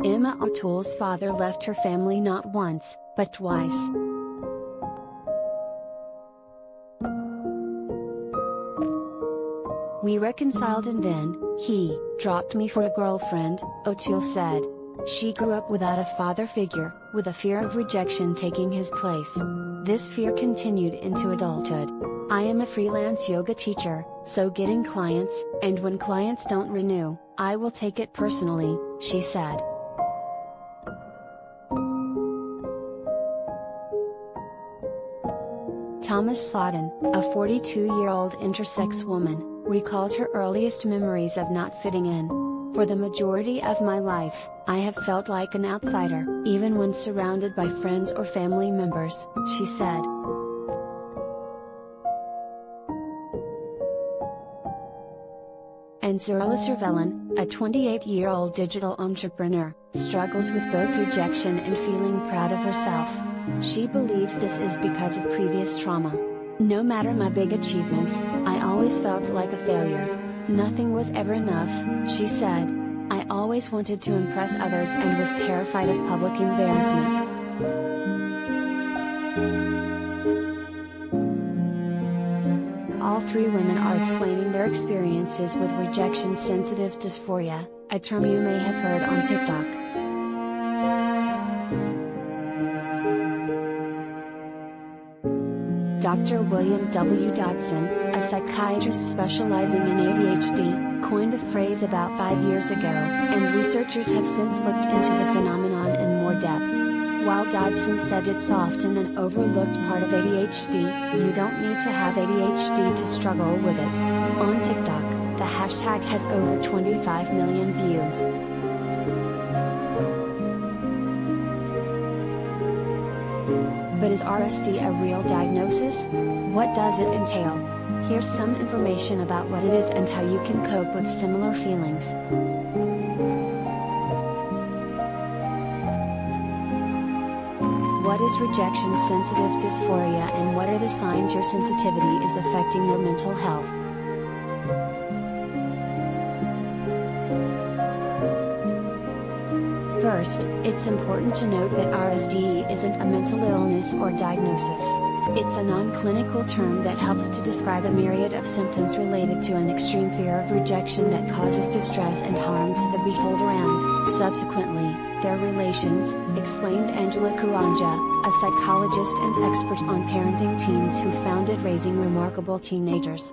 Emma O'Toole's father left her family not once, but twice. We reconciled and then, he dropped me for a girlfriend, O'Toole said. She grew up without a father figure, with a fear of rejection taking his place. This fear continued into adulthood. I am a freelance yoga teacher, so getting clients, and when clients don't renew, I will take it personally, she said. Thomas Slatin, a 42-year-old intersex woman, recalls her earliest memories of not fitting in. For the majority of my life, I have felt like an outsider, even when surrounded by friends or family members, she said. And Zurla Cervelin, a 28-year-old digital entrepreneur, struggles with both rejection and feeling proud of herself. She believes this is because of previous trauma. No matter my big achievements, I always felt like a failure. Nothing was ever enough, she said. I always wanted to impress others and was terrified of public embarrassment. All three women are explaining their experiences with rejection-sensitive dysphoria, a term you may have heard on TikTok. Dr. William W. Dodson, a psychiatrist specializing in ADHD, coined the phrase about 5 years ago, and researchers have since looked into the phenomenon in more depth. While Dodson said it's often an overlooked part of ADHD, you don't need to have ADHD to struggle with it. On TikTok, the hashtag has over 25 million views. But is RSD a real diagnosis? What does it entail? Here's some information about what it is and how you can cope with similar feelings. What is rejection-sensitive dysphoria and what are the signs your sensitivity is affecting your mental health? First, it's important to note that RSD isn't a mental illness or diagnosis. It's a non-clinical term that helps to describe a myriad of symptoms related to an extreme fear of rejection that causes distress and harm to the beholder and, subsequently, their relations, explained Angela Karanja, a psychologist and expert on parenting teens who founded Raising Remarkable Teenagers.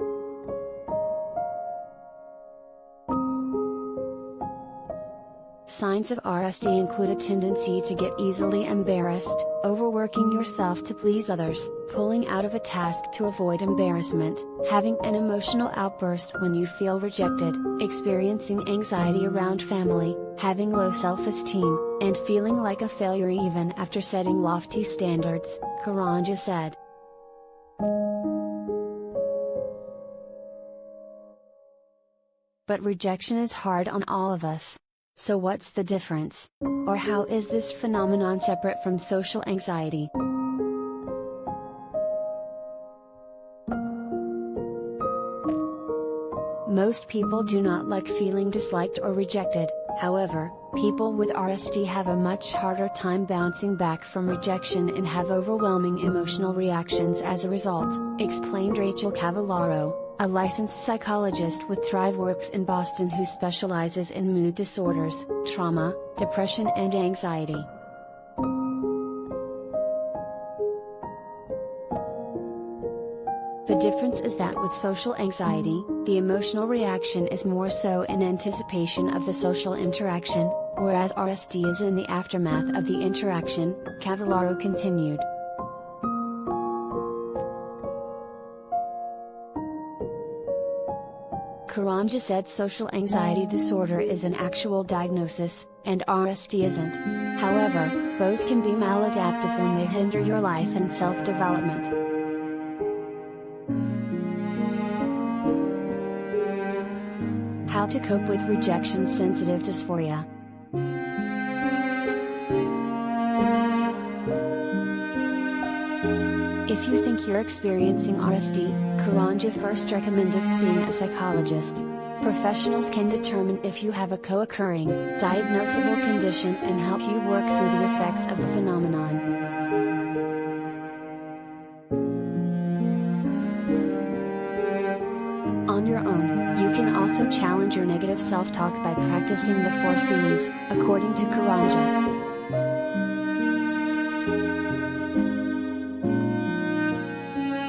Signs of RSD include a tendency to get easily embarrassed, overworking yourself to please others, pulling out of a task to avoid embarrassment, having an emotional outburst when you feel rejected, experiencing anxiety around family, having low self-esteem, and feeling like a failure even after setting lofty standards, Karanja said. But rejection is hard on all of us. So what's the difference? Or how is this phenomenon separate from social anxiety? Most people do not like feeling disliked or rejected. However, people with RSD have a much harder time bouncing back from rejection and have overwhelming emotional reactions as a result, explained Rachel Cavallaro, a licensed psychologist with ThriveWorks in Boston who specializes in mood disorders, trauma, depression and anxiety. The difference is that with social anxiety, the emotional reaction is more so in anticipation of the social interaction, whereas RSD is in the aftermath of the interaction, Cavallaro continued. Karanja said social anxiety disorder is an actual diagnosis, and RSD isn't. However, both can be maladaptive when they hinder your life and self-development. How to cope with rejection-sensitive dysphoria. If you think you're experiencing RSD, Karanja first recommended seeing a psychologist. Professionals can determine if you have a co-occurring, diagnosable condition and help you work through the effects of the phenomenon. On your own, you can also challenge your negative self-talk by practicing the 4 C's, according to Karanja.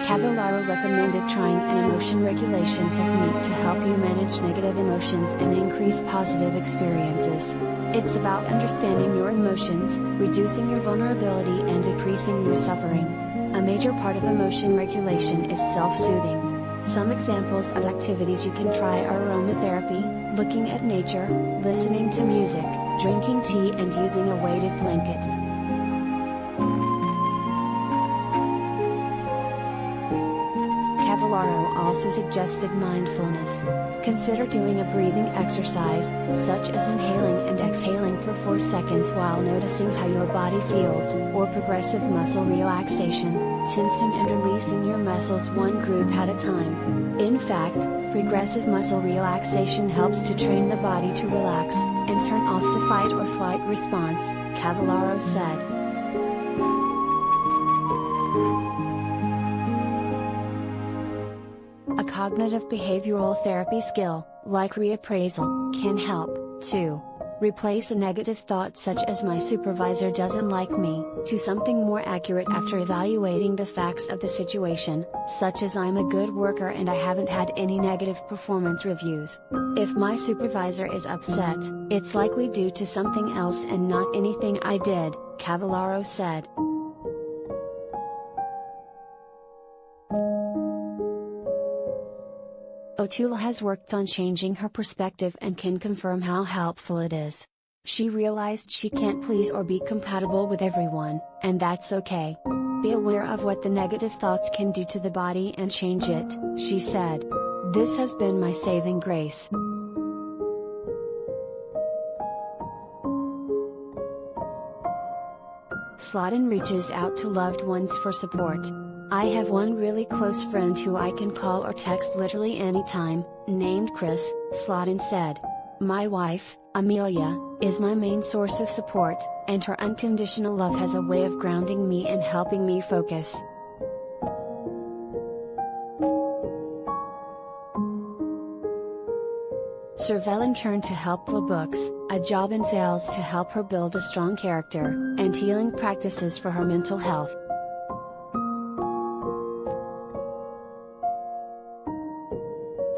Cavallaro recommended trying an emotion regulation technique to help you manage negative emotions and increase positive experiences. It's about understanding your emotions, reducing your vulnerability and decreasing your suffering. A major part of emotion regulation is self-soothing. Some examples of activities you can try are aromatherapy, looking at nature, listening to music, drinking tea and using a weighted blanket. Cavallaro also suggested mindfulness. Consider doing a breathing exercise, such as inhaling and exhaling for 4 seconds while noticing how your body feels, or progressive muscle relaxation, tensing and releasing your muscles one group at a time. In fact, progressive muscle relaxation helps to train the body to relax, and turn off the fight or flight response, Cavallaro said. A cognitive behavioral therapy skill, like reappraisal, can help, too. Replace a negative thought such as "my supervisor doesn't like me" to something more accurate after evaluating the facts of the situation, such as "I'm a good worker and I haven't had any negative performance reviews. If my supervisor is upset, it's likely due to something else and not anything I did," Cavallaro said. Otula has worked on changing her perspective and can confirm how helpful it is. She realized she can't please or be compatible with everyone, and that's okay. Be aware of what the negative thoughts can do to the body and change it, she said. This has been my saving grace. Slatin reaches out to loved ones for support. I have one really close friend who I can call or text literally anytime, named Chris, Slatin said. My wife, Amelia, is my main source of support, and her unconditional love has a way of grounding me and helping me focus. Cervellin turned to helpful books, a job in sales to help her build a strong character, and healing practices for her mental health.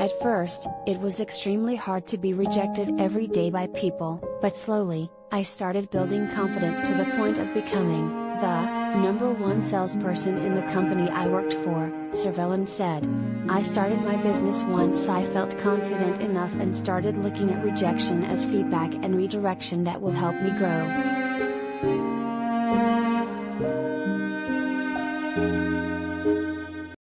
At first, it was extremely hard to be rejected every day by people, but slowly, I started building confidence to the point of becoming the #1 salesperson in the company I worked for, Cervellin said. I started my business once I felt confident enough and started looking at rejection as feedback and redirection that will help me grow.